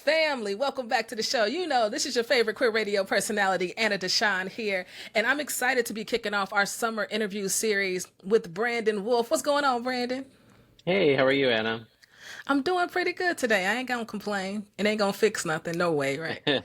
Family, welcome back to the show. You know, this is your favorite queer radio personality, Anna DeShawn here, and I'm excited to be kicking off our summer interview series with Brandon Wolf. What's going on, Brandon? Hey, how are you, Anna? I'm doing pretty good today. I ain't gonna complain. It ain't gonna fix nothing. No way, right?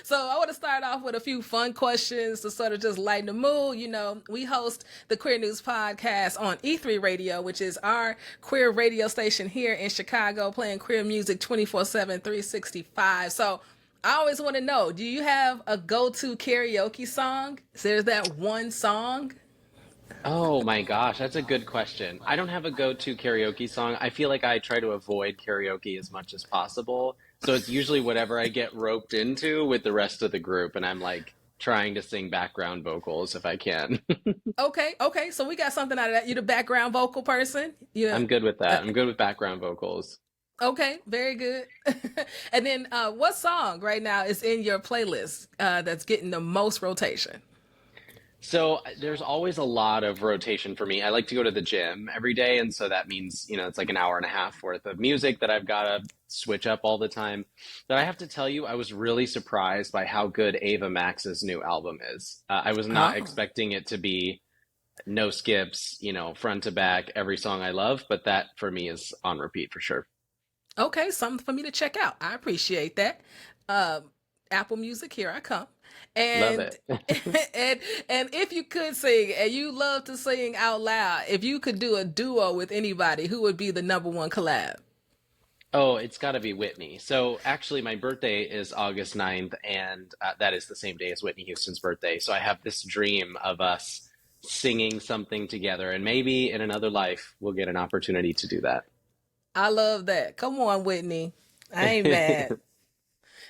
So I want to start off with a few fun questions to sort of just lighten the mood. You know, we host the Queer News Podcast on E3 Radio, which is our queer radio station here in Chicago, playing queer music 24/7, 365. So I always want to know, do you have a go-to karaoke song? Is there that one song? Oh my gosh, that's a good question. I don't have a go-to karaoke song. I feel like I try to avoid karaoke as much as possible. So it's usually whatever I get roped into with the rest of the group, and I'm like trying to sing background vocals if I can. Okay. So we got something out of that. You the background vocal person? Yeah. I'm good with Uh, that. I'm good with background vocals. Okay, very good. And then what song right now is in your playlist that's getting the most rotation? So there's always a lot of rotation for me. I like to go to the gym every day, and so that means, it's like an hour and a half worth of music that I've got to switch up all the time. But I have to tell you, I was really surprised by how good Ava Max's new album is. I was not Oh, expecting it to be no skips, front to back, every song I love, but that for me is on repeat for sure. okay, something for me to check out. I appreciate that. Um, Apple Music, here I come. Love And it. and and if you could sing and you love to sing out loud, if you could do a duo with anybody, who would be the number one collab? Oh, it's got to be Whitney. So actually, my birthday is August 9th, and that is the same day as Whitney Houston's birthday. So I have this dream of us singing something together, and maybe in another life, we'll get an opportunity to do that. I love that. Come on, Whitney. I ain't mad.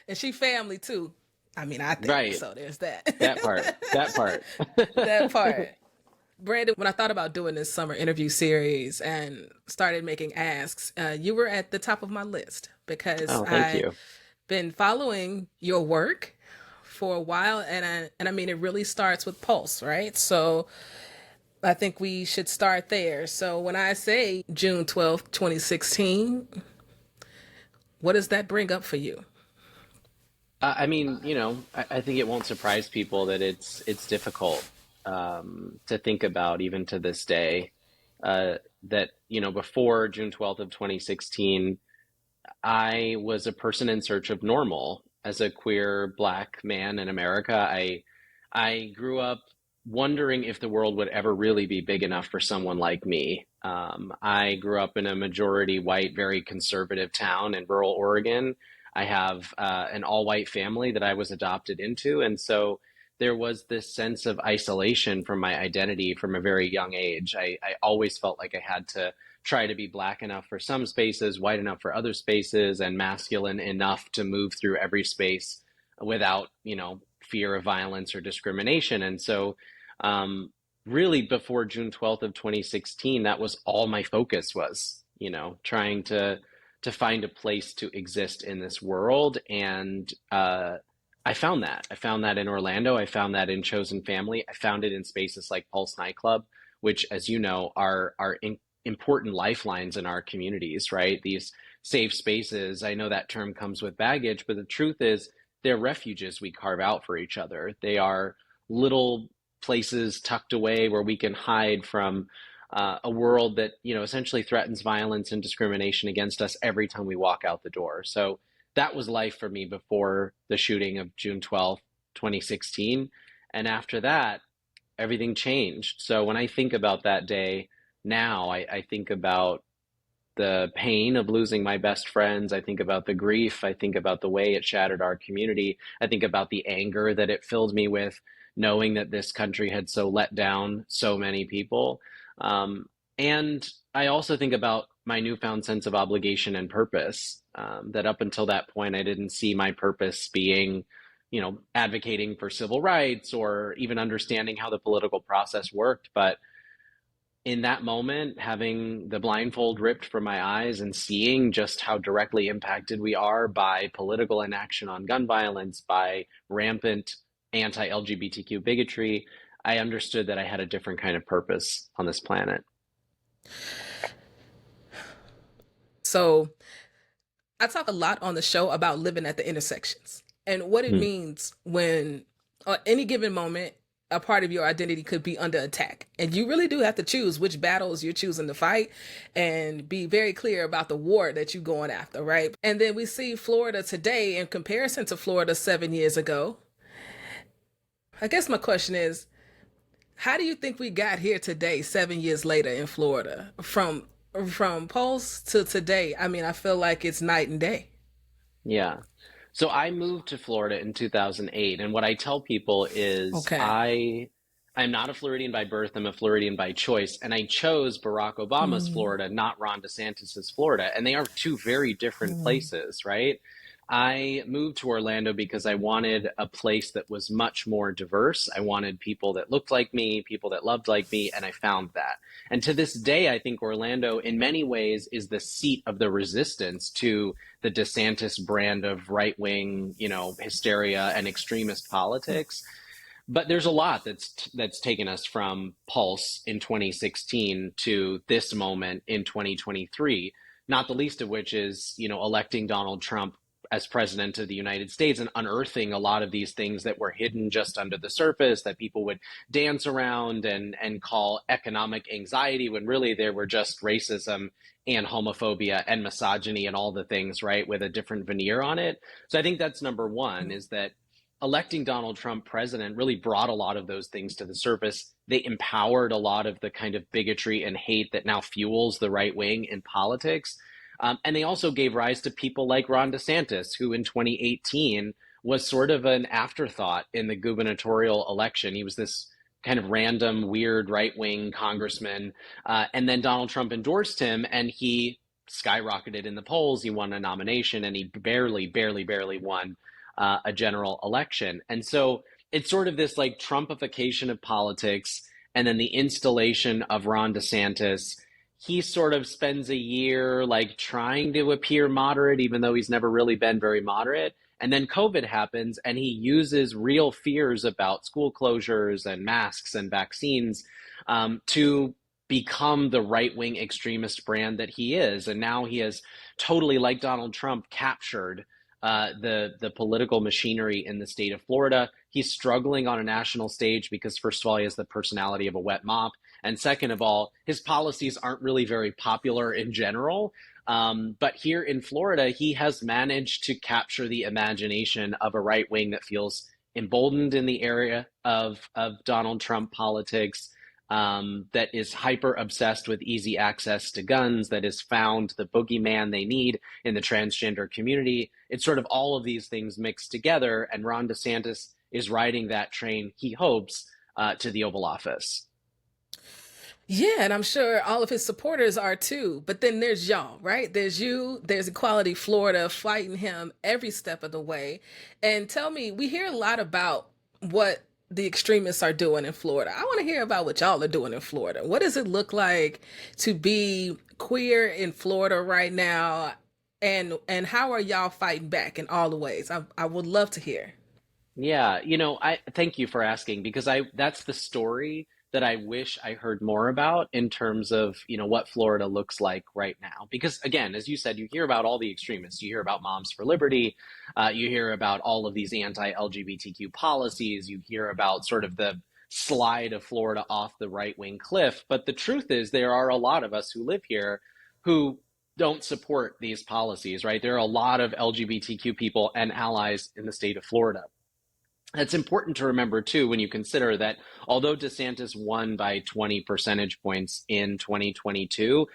And she family too. I mean, I think Right. so. There's that. That part. That part. That part. Brandon, when I thought about doing this summer interview series and started making asks, you were at the top of my list because Oh, thank I've you. been following your work for a while, and I mean, it really starts with Pulse, right? So I think we should start there. So when I say June 12th, 2016, what does that bring up for you? I mean, I think it won't surprise people that it's difficult to think about even to this day. That before June 12th of 2016, I was a person in search of normal as a queer black man in America. I grew up wondering if the world would ever really be big enough for someone like me. I grew up in a majority white, very conservative town in rural Oregon. I have an all-white family that I was adopted into, and so there was this sense of isolation from my identity from a very young age. I always felt like I had to try to be black enough for some spaces, white enough for other spaces, and masculine enough to move through every space without, fear of violence or discrimination. And so, really, before June 12th of 2016, that was all my focus was, trying to find a place to exist in this world. And I found that. I found that in Orlando. I found that in Chosen Family. I found it in spaces like Pulse Nightclub, which, as you know, are important lifelines in our communities, right? These safe spaces. I know that term comes with baggage, but the truth is, they're refuges we carve out for each other. They are little places tucked away where we can hide from a world that essentially threatens violence and discrimination against us every time we walk out the door. So that was life for me before the shooting of June 12th, 2016. And after that, everything changed. So when I think about that day now, I think about the pain of losing my best friends. I think about the grief. I think about the way it shattered our community. I think about the anger that it filled me with, knowing that this country had so let down so many people. And I also think about my newfound sense of obligation and purpose. That up until that point, I didn't see my purpose being, advocating for civil rights or even understanding how the political process worked. But in that moment, having the blindfold ripped from my eyes and seeing just how directly impacted we are by political inaction on gun violence, by rampant anti-LGBTQ bigotry, I understood that I had a different kind of purpose on this planet. So I talk a lot on the show about living at the intersections and what it Hmm. means when, at any given moment, a part of your identity could be under attack. And you really do have to choose which battles you're choosing to fight and be very clear about the war that you're going after, right? And then we see Florida today in comparison to Florida 7 years ago. I guess my question is, how do you think we got here today, 7 years later in Florida? From polls to today, I mean, I feel like it's night and day. Yeah. So I moved to Florida in 2008, and what I tell people is Okay. I'm not a Floridian by birth, I'm a Floridian by choice, and I chose Barack Obama's Mm, Florida, not Ron DeSantis's Florida, and they are two very different mm, places, right? I moved to Orlando because I wanted a place that was much more diverse. I wanted people that looked like me, people that loved like me, and I found that. And to this day, I think Orlando, in many ways, is the seat of the resistance to the DeSantis brand of right wing, hysteria and extremist politics. But there's a lot that's taken us from Pulse in 2016 to this moment in 2023. Not the least of which is, electing Donald Trump as president of the United States and unearthing a lot of these things that were hidden just under the surface that people would dance around and call economic anxiety when really they were just racism and homophobia and misogyny and all the things, right, with a different veneer on it. So I think that's number one, is that electing Donald Trump president really brought a lot of those things to the surface. They empowered a lot of the kind of bigotry and hate that now fuels the right wing in politics. And they also gave rise to people like Ron DeSantis, who in 2018 was sort of an afterthought in the gubernatorial election. He was this kind of random, weird right wing congressman. And then Donald Trump endorsed him, and he skyrocketed in the polls. He won a nomination, and he barely won a general election. And so it's sort of this like Trumpification of politics, and then the installation of Ron DeSantis. He sort of spends a year like trying to appear moderate, even though he's never really been very moderate. And then COVID happens, and he uses real fears about school closures and masks and vaccines to become the right wing extremist brand that he is. And now he has totally, like Donald Trump, captured the political machinery in the state of Florida. He's struggling on a national stage because, first of all, he has the personality of a wet mop. And second of all, his policies aren't really very popular in general. But here in Florida, he has managed to capture the imagination of a right wing that feels emboldened in the area of Donald Trump politics, that is hyper obsessed with easy access to guns, that has found the boogeyman they need in the transgender community. It's sort of all of these things mixed together, and Ron DeSantis is riding that train, he hopes, to the Oval Office. Yeah, and I'm sure all of his supporters are too. But then there's y'all, right? There's you, there's Equality Florida fighting him every step of the way. And tell me, we hear a lot about what the extremists are doing in Florida. I want to hear about what y'all are doing in Florida. What does it look like to be queer in Florida right now? And how are y'all fighting back in all the ways? I would love to hear. Yeah, I thank you for asking, because I that's the story that I wish I heard more about in terms of, what Florida looks like right now. Because again, as you said, you hear about all the extremists. You hear about Moms for Liberty. You hear about all of these anti-LGBTQ policies. You hear about sort of the slide of Florida off the right-wing cliff. But the truth is, there are a lot of us who live here who don't support these policies, right? There are a lot of LGBTQ people and allies in the state of Florida. It's important to remember, too, when you consider that although DeSantis won by 20 percentage points in 2022,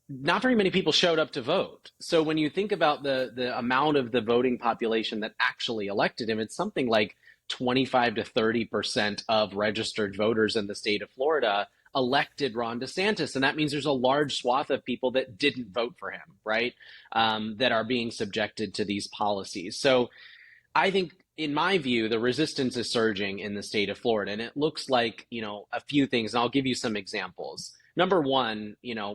not very many people showed up to vote. So when you think about the amount of the voting population that actually elected him, it's something like 25 to 30% of registered voters in the state of Florida elected Ron DeSantis. And that means there's a large swath of people that didn't vote for him, right? That are being subjected to these policies. So I think, in my view, the resistance is surging in the state of Florida, and it looks like, a few things, and I'll give you some examples. Number one,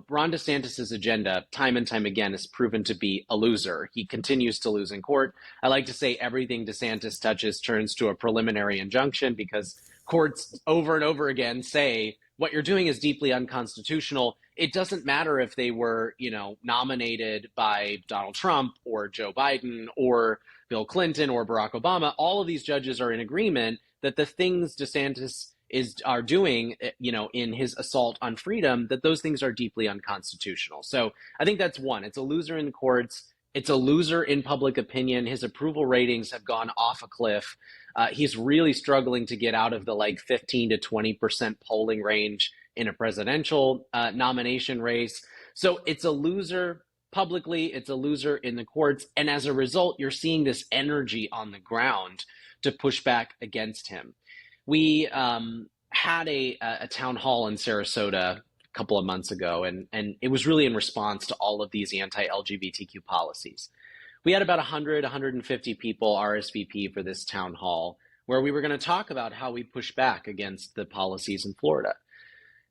Ron DeSantis's agenda, time and time again, has proven to be a loser. He continues to lose in court. I like to say everything DeSantis touches turns to a preliminary injunction, because courts over and over again say what you're doing is deeply unconstitutional. it doesn't matter if they were, nominated by Donald Trump or Joe Biden or Bill Clinton or Barack Obama. All of these judges are in agreement that the things DeSantis are doing, in his assault on freedom, that those things are deeply unconstitutional. So I think that's one. It's a loser in the courts. It's a loser in public opinion. His approval ratings have gone off a cliff. He's really struggling to get out of the 15 to 20% polling range in a presidential nomination race. So it's a loser publicly, it's a loser in the courts. And as a result, you're seeing this energy on the ground to push back against him. We had a town hall in Sarasota couple of months ago, and it was really in response to all of these anti-LGBTQ policies. We had about 150 people RSVP for this town hall where we were going to talk about how we push back against the policies in Florida.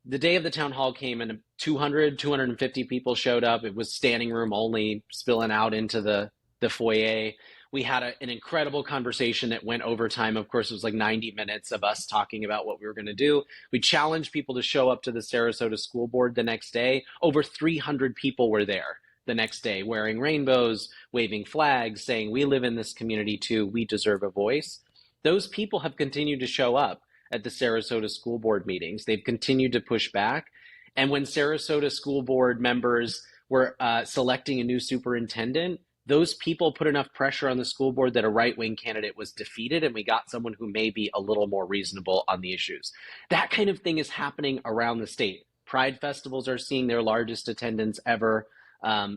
The day of the town hall came and 250 people showed up. It was standing room only, spilling out into the foyer. We had an incredible conversation that went overtime. Of course, it was 90 minutes of us talking about what we were going to do. We challenged people to show up to the Sarasota School Board the next day. Over 300 people were there the next day, wearing rainbows, waving flags, saying, we live in this community too, we deserve a voice. Those people have continued to show up at the Sarasota School Board meetings. They've continued to push back. And when Sarasota School Board members were selecting a new superintendent, those people put enough pressure on the school board that a right-wing candidate was defeated, and we got someone who may be a little more reasonable on the issues. That kind of thing is happening around the state. Pride festivals are seeing their largest attendance ever.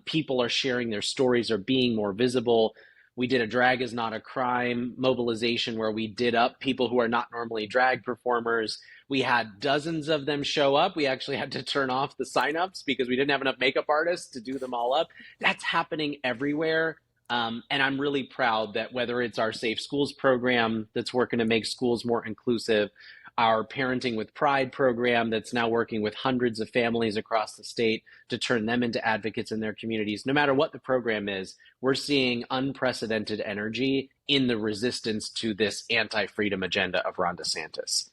People are sharing their stories, are being more visible. We did a Drag is Not a Crime mobilization where we did up people who are not normally drag performers. We had dozens of them show up. We actually had to turn off the signups because we didn't have enough makeup artists to do them all up. That's happening everywhere. And I'm really proud that whether it's our Safe Schools program that's working to make schools more inclusive, our Parenting with Pride program that's now working with hundreds of families across the state to turn them into advocates in their communities. No matter what the program is, we're seeing unprecedented energy in the resistance to this anti-freedom agenda of Ron DeSantis.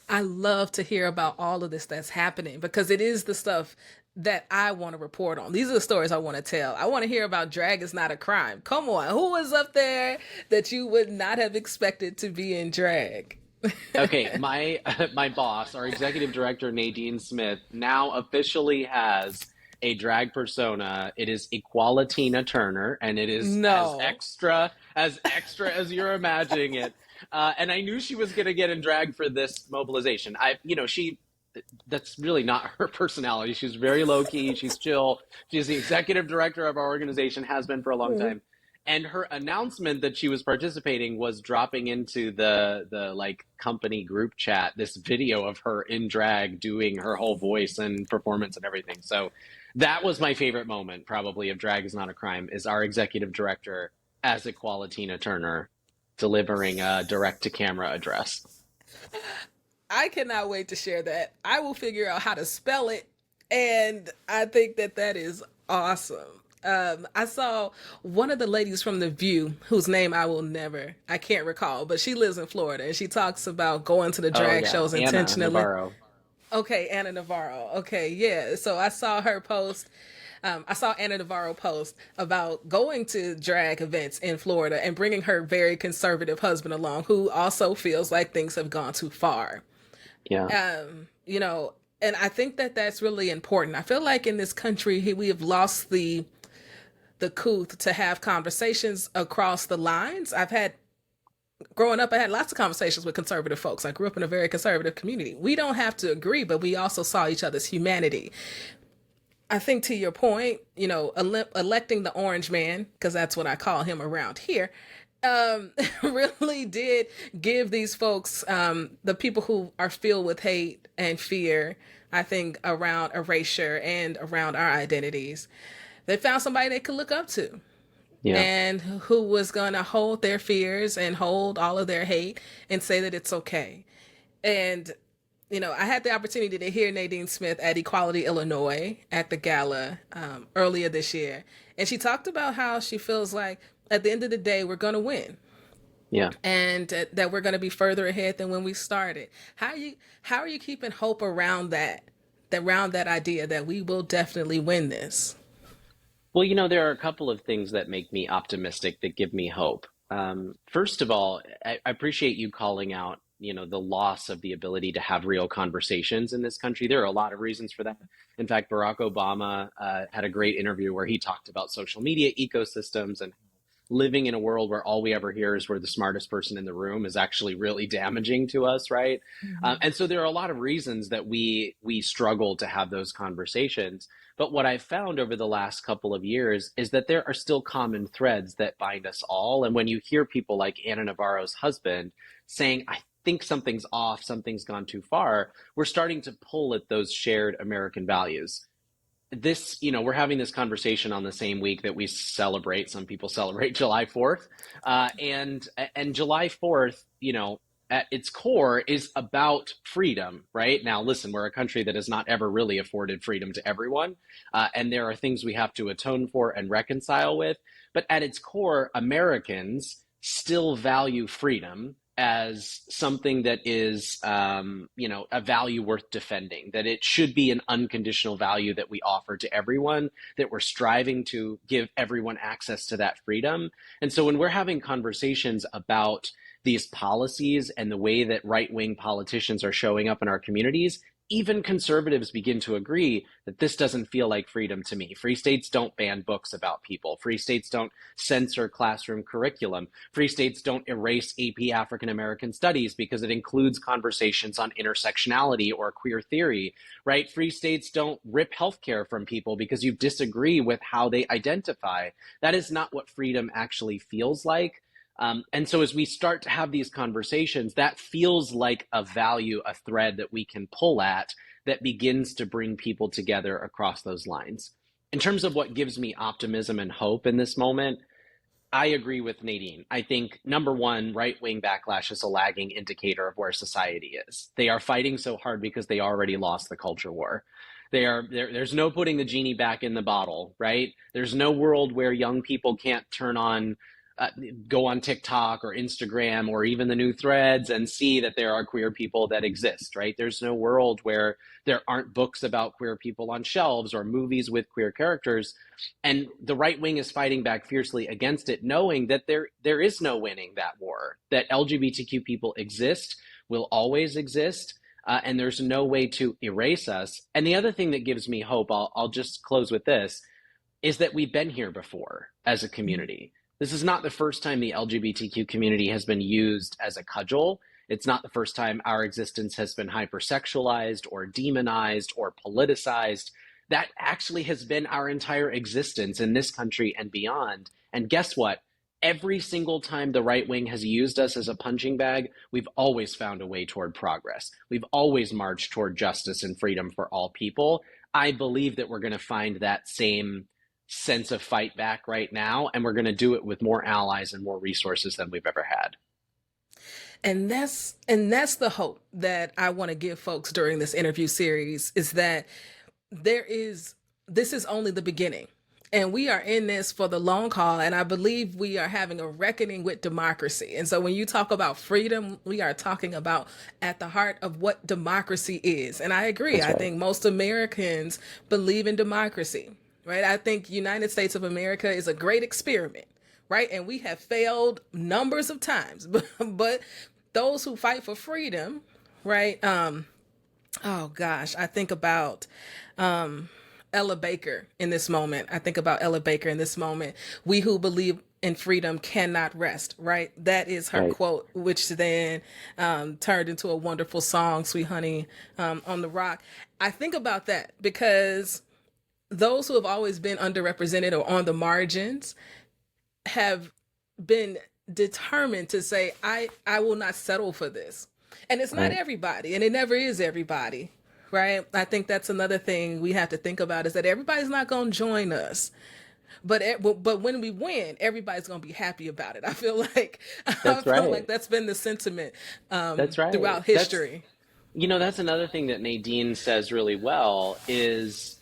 I love to hear about all of this that's happening because it is the stuff that I want to report on. These are the stories I want to tell. I want to hear about Drag is Not a Crime. Come on, who was up there that you would not have expected to be in drag? Okay, my boss, our executive director, Nadine Smith, now officially has a drag persona. It is Equalitina Turner, and it is as extra as you're imagining it. And I knew she was going to get in drag for this mobilization. That's really not her personality. She's very low key. She's chill. She's the executive director of our organization, has been for a long time. And her announcement that she was participating was dropping into the company group chat, this video of her in drag doing her whole voice and performance and everything. So that was my favorite moment probably of Drag is Not a Crime, is our executive director as Equalitina Turner delivering a direct to camera address. I cannot wait to share that. I will figure out how to spell it. And I think that is awesome. I saw one of the ladies from The View, whose name I can't recall, but she lives in Florida and she talks about going to the drag shows intentionally. Anna Navarro. Okay, Anna Navarro. Okay, yeah. So I saw her post. I saw Anna Navarro post about going to drag events in Florida and bringing her very conservative husband along, who also feels like things have gone too far. Yeah. And I think that's really important. I feel like in this country, we have lost the couth to have conversations across the lines. Growing up, I had lots of conversations with conservative folks. I grew up in a very conservative community. We don't have to agree, but we also saw each other's humanity. I think to your point, electing the orange man, because that's what I call him around here, really did give these folks, the people who are filled with hate and fear, I think around erasure and around our identities, they found somebody they could look up to. Yeah. And who was going to hold their fears and hold all of their hate and say that it's okay. And, I had the opportunity to hear Nadine Smith at Equality Illinois at the gala earlier this year. And she talked about how she feels like at the end of the day, we're going to win. Yeah. And that we're going to be further ahead than when we started. How are you keeping hope around that around that idea that we will definitely win this? Well, there are a couple of things that make me optimistic, that give me hope. First of all, I appreciate you calling out, the loss of the ability to have real conversations in this country. There are a lot of reasons for that. In fact, Barack Obama had a great interview where he talked about social media ecosystems and living in a world where all we ever hear is we're the smartest person in the room is actually really damaging to us, right? And so there are a lot of reasons that we struggle to have those conversations. But what I've found over the last couple of years is that there are still common threads that bind us all. And when you hear people like Anna Navarro's husband saying, I think something's off, something's gone too far, we're starting to pull at those shared American values. We're having this conversation on the same week that we celebrate, some people celebrate July 4th. And July 4th, at its core is about freedom, right? Now, listen, we're a country that has not ever really afforded freedom to everyone. And there are things we have to atone for and reconcile with. But at its core, Americans still value freedom as something that is, a value worth defending, that it should be an unconditional value that we offer to everyone, that we're striving to give everyone access to that freedom. And so when we're having conversations about these policies and the way that right-wing politicians are showing up in our communities, even conservatives begin to agree that this doesn't feel like freedom to me. Free states don't ban books about people. Free states don't censor classroom curriculum. Free states don't erase AP African American Studies because it includes conversations on intersectionality or queer theory, right? Free states don't rip healthcare from people because you disagree with how they identify. That is not what freedom actually feels like. And so as we start to have these conversations, that feels like a value, a thread that we can pull at that begins to bring people together across those lines. In terms of what gives me optimism and hope in this moment, I agree with Nadine. I think, number one, right-wing backlash is a lagging indicator of where society is. They are fighting so hard because they already lost the culture war. There's no putting the genie back in the bottle, right? There's no world where young people can't go on TikTok or Instagram or even the new threads and see that there are queer people that exist, right? There's no world where there aren't books about queer people on shelves or movies with queer characters. And the right wing is fighting back fiercely against it, knowing that there is no winning that war, that LGBTQ people exist, will always exist, and there's no way to erase us. And the other thing that gives me hope, I'll just close with this, is that we've been here before as a community. This is not the first time the LGBTQ community has been used as a cudgel. It's not the first time our existence has been hypersexualized or demonized or politicized. That actually has been our entire existence in this country and beyond. And guess what? Every single time the right wing has used us as a punching bag, we've always found a way toward progress. We've always marched toward justice and freedom for all people. I believe that we're going to find that same sense of fight back right now, and we're going to do it with more allies and more resources than we've ever had. And that's the hope that I want to give folks during this interview series, is that this is only the beginning. And we are in this for the long haul. And I believe we are having a reckoning with democracy. And so when you talk about freedom, we are talking about at the heart of what democracy is. And I agree. That's right. I think most Americans believe in democracy. Right. I think United States of America is a great experiment. Right. And we have failed numbers of times. But those who fight for freedom. Right. Oh, gosh, I think about Ella Baker in this moment. We who believe in freedom cannot rest. Right. That is her quote, which then turned into a wonderful song, Sweet Honey on the Rock. I think about that because those who have always been underrepresented or on the margins have been determined to say, I will not settle for this. And it's not everybody, and it never is everybody, right? I think that's another thing we have to think about, is that everybody's not going to join us. But when we win, everybody's going to be happy about it. I feel like that's been the sentiment throughout history. That's another thing that Nadine says really well is,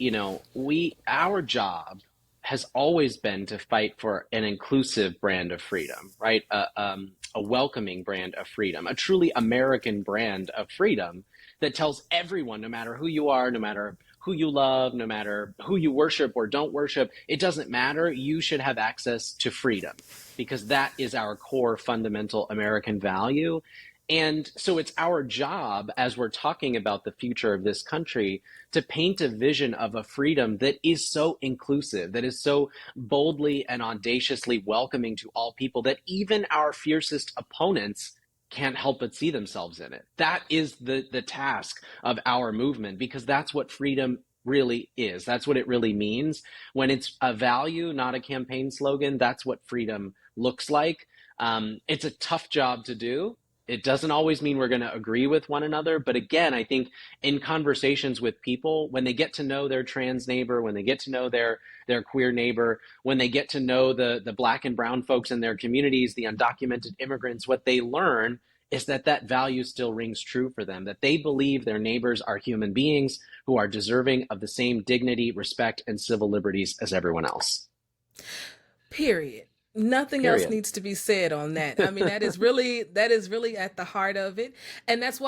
our job has always been to fight for an inclusive brand of freedom, right? A welcoming brand of freedom, a truly American brand of freedom that tells everyone, no matter who you are, no matter who you love, no matter who you worship or don't worship, it doesn't matter. You should have access to freedom because that is our core fundamental American value. And so it's our job as we're talking about the future of this country to paint a vision of a freedom that is so inclusive, that is so boldly and audaciously welcoming to all people that even our fiercest opponents can't help but see themselves in it. That is the task of our movement, because that's what freedom really is. That's what it really means. When it's a value, not a campaign slogan, that's what freedom looks like. It's a tough job to do. It doesn't always mean we're going to agree with one another. But again, I think in conversations with people, when they get to know their trans neighbor, when they get to know their queer neighbor, when they get to know the Black and brown folks in their communities, the undocumented immigrants, what they learn is that that value still rings true for them, that they believe their neighbors are human beings who are deserving of the same dignity, respect, and civil liberties as everyone else. Period. Nothing else needs to be said on that. I mean, that is really at the heart of it. And that's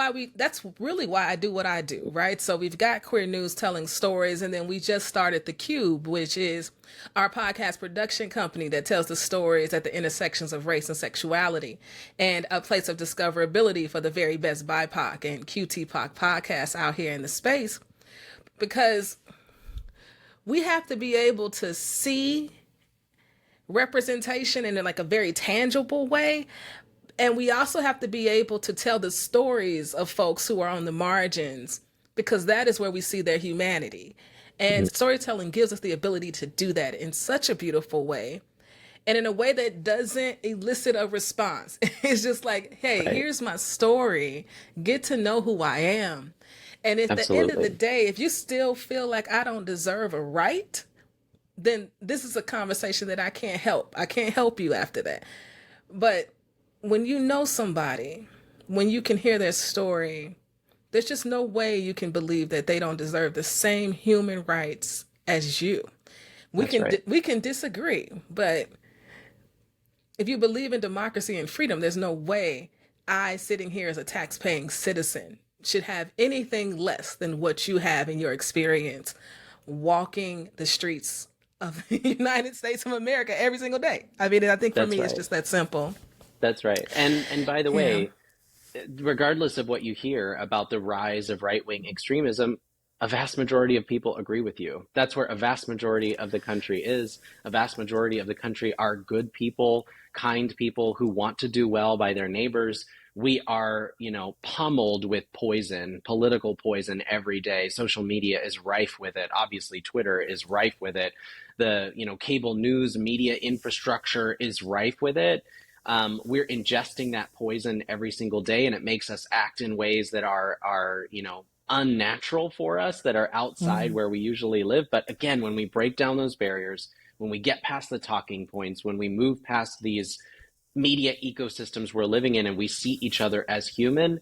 really why I do what I do, right? So we've got Queer News telling stories, and then we just started The Cube, which is our podcast production company that tells the stories at the intersections of race and sexuality, and a place of discoverability for the very best BIPOC and QTPOC podcasts out here in the space. Because we have to be able to see representation in like a very tangible way. And we also have to be able to tell the stories of folks who are on the margins, because that is where we see their humanity. And storytelling gives us the ability to do that in such a beautiful way, and in a way that doesn't elicit a response. It's just like, hey, here's my story. Get to know who I am. And at the end of the day, if you still feel like I don't deserve a right, then this is a conversation that I can't help. I can't help you after that. But when you know somebody, when you can hear their story, there's just no way you can believe that they don't deserve the same human rights as you. We can disagree, but if you believe in democracy and freedom, there's no way I, sitting here as a tax-paying citizen, should have anything less than what you have in your experience walking the streets of the United States of America every single day. I mean, I think for me, it's just that simple. That's right. And by the way, regardless of what you hear about the rise of right-wing extremism, a vast majority of people agree with you. That's where a vast majority of the country is. A vast majority of the country are good people, kind people who want to do well by their neighbors. We are, pummeled with poison, political poison every day. Social media is rife with it. Obviously, Twitter is rife with it. The, cable news media infrastructure is rife with it. We're ingesting that poison every single day, and it makes us act in ways that are unnatural for us, that are outside where we usually live. But again, when we break down those barriers, when we get past the talking points, when we move past these media ecosystems we're living in and we see each other as human,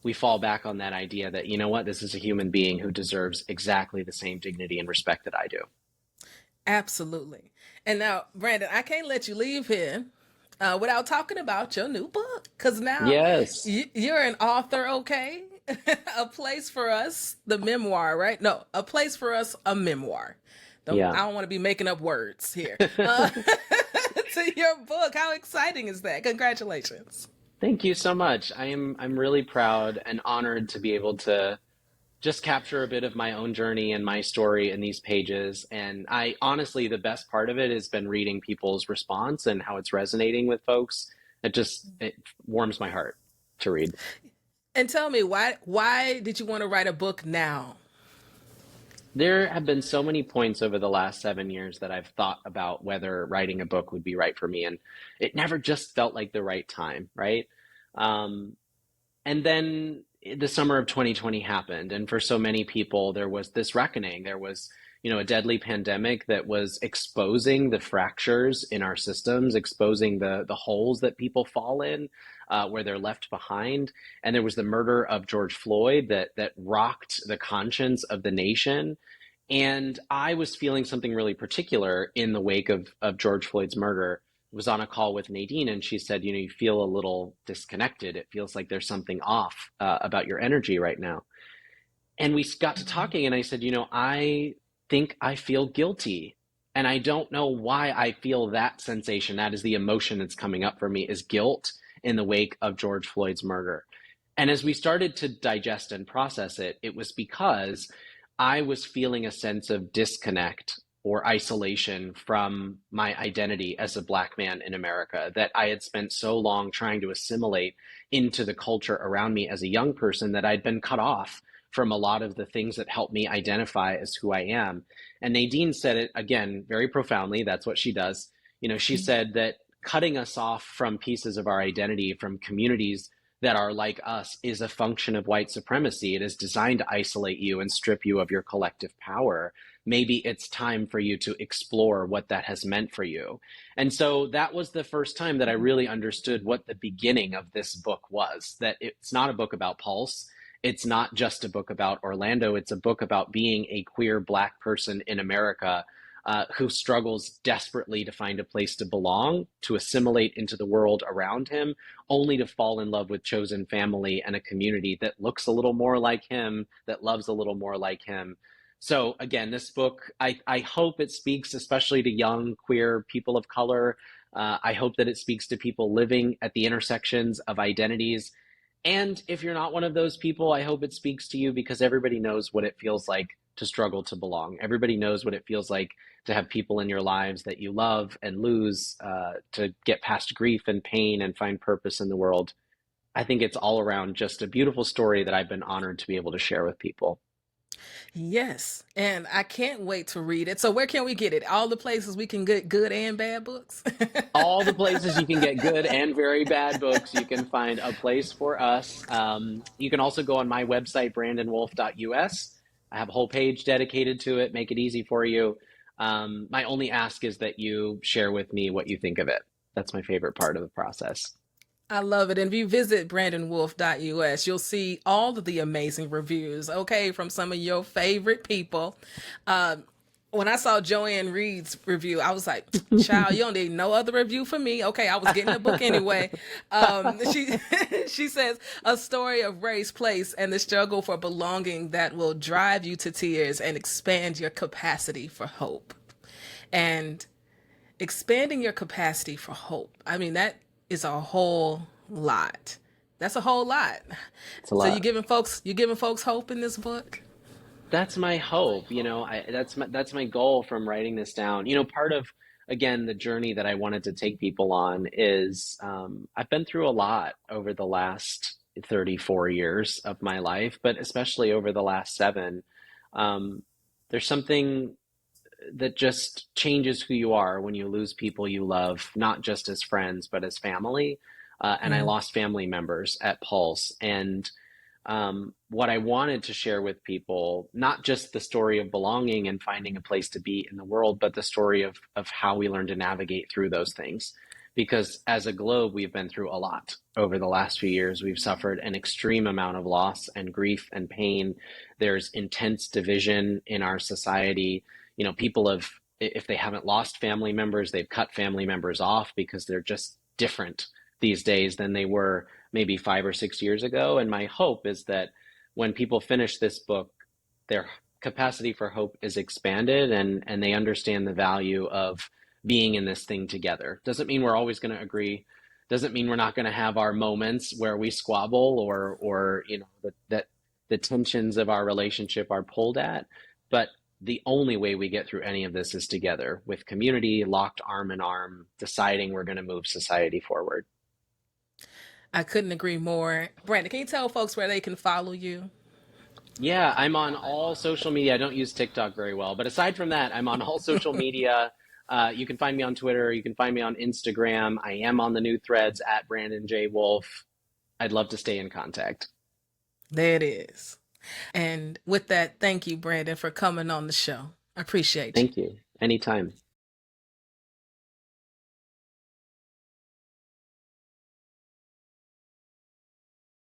we fall back on that idea that, this is a human being who deserves exactly the same dignity and respect that I do. Absolutely. And now, Brandon, I can't let you leave here without talking about your new book, because now you're an author, okay? A Place for Us, the memoir, right? No, A Place for Us, a memoir. I don't want to be making up words here. To your book. How exciting is that? Congratulations. Thank you so much. I'm really proud and honored to be able to just capture a bit of my own journey and my story in these pages. And I honestly, the best part of it has been reading people's response and how it's resonating with folks. It warms my heart to read. And tell me, why did you want to write a book now? There have been so many points over the last 7 years that I've thought about whether writing a book would be right for me. And it never just felt like the right time, right? And then the summer of 2020 happened. And for so many people, there was this reckoning. There was, a deadly pandemic that was exposing the fractures in our systems, exposing the holes that people fall in, where they're left behind. And there was the murder of George Floyd that rocked the conscience of the nation. And I was feeling something really particular in the wake of George Floyd's murder, was on a call with Nadine, and she said, you feel a little disconnected. It feels like there's something off about your energy right now. And we got to Mhm. talking, and I said, I think I feel guilty. And I don't know why I feel that sensation. That is the emotion that's coming up for me, is guilt in the wake of George Floyd's murder. And as we started to digest and process it, it was because I was feeling a sense of disconnect or isolation from my identity as a Black man in America that I had spent so long trying to assimilate into the culture around me as a young person, that I'd been cut off from a lot of the things that help me identify as who I am. And Nadine said it again very profoundly. That's what she does. She said that cutting us off from pieces of our identity, from communities that are like us, is a function of white supremacy. It is designed to isolate you and strip you of your collective power. Maybe it's time for you to explore what that has meant for you. And so that was the first time that I really understood what the beginning of this book was, that it's not a book about Pulse. It's not just a book about Orlando. It's a book about being a queer Black person in America who struggles desperately to find a place to belong, to assimilate into the world around him, only to fall in love with chosen family and a community that looks a little more like him, that loves a little more like him. So again, this book, I hope it speaks especially to young queer people of color. I hope that it speaks to people living at the intersections of identities. And if you're not one of those people, I hope it speaks to you, because everybody knows what it feels like to struggle to belong. Everybody knows what it feels like to have people in your lives that you love and lose, to get past grief and pain and find purpose in the world. I think it's all around just a beautiful story that I've been honored to be able to share with people. Yes, and I can't wait to read it. So where can we get it? All the places we can get good and bad books? All the places you can get good and very bad books, you can find a place for us. You can also go on my website, brandonwolf.us. I have a whole page dedicated to it, make it easy for you. My only ask is that you share with me what you think of it. That's my favorite part of the process. I love it. And if you visit brandonwolf.us, you'll see all of the amazing reviews, okay, from some of your favorite people. Um, when I saw Joanne Reed's review, I was like, child, you don't need no other review for me. Okay, I was getting the book anyway. She she says, a story of race, place, and the struggle for belonging that will drive you to tears and expand your capacity for hope. And expanding your capacity for hope. I mean, that is a whole lot. That's a whole lot. It's a So lot. you giving folks hope in this book? That's my hope. That's my goal from writing this down. Part of, again, the journey that I wanted to take people on is, I've been through a lot over the last 34 years of my life, but especially over the last seven. Um, there's something that just changes who you are when you lose people you love, not just as friends, but as family. And I Mm. lost family members at Pulse. And what I wanted to share with people, not just the story of belonging and finding a place to be in the world, but the story of how we learn to navigate through those things. Because as a globe, we've been through a lot over the last few years. We've suffered an extreme amount of loss and grief and pain. There's intense division in our society. People have, if they haven't lost family members, they've cut family members off because they're just different these days than they were maybe 5 or 6 years ago. And my hope is that when people finish this book, their capacity for hope is expanded, and they understand the value of being in this thing together. Doesn't mean we're always going to agree. Doesn't mean we're not going to have our moments where we squabble, or that the tensions of our relationship are pulled at. But the only way we get through any of this is together, with community, locked arm in arm, deciding we're going to move society forward. I couldn't agree more. Brandon, can you tell folks where they can follow you? Yeah, I'm on all social media. I don't use TikTok very well, but aside from that, I'm on all social media. You can find me on Twitter. You can find me on Instagram. I am on the new threads at Brandon J. Wolf. I'd love to stay in contact. There it is. And with that, thank you, Brandon, for coming on the show. I appreciate you. Thank you. Anytime.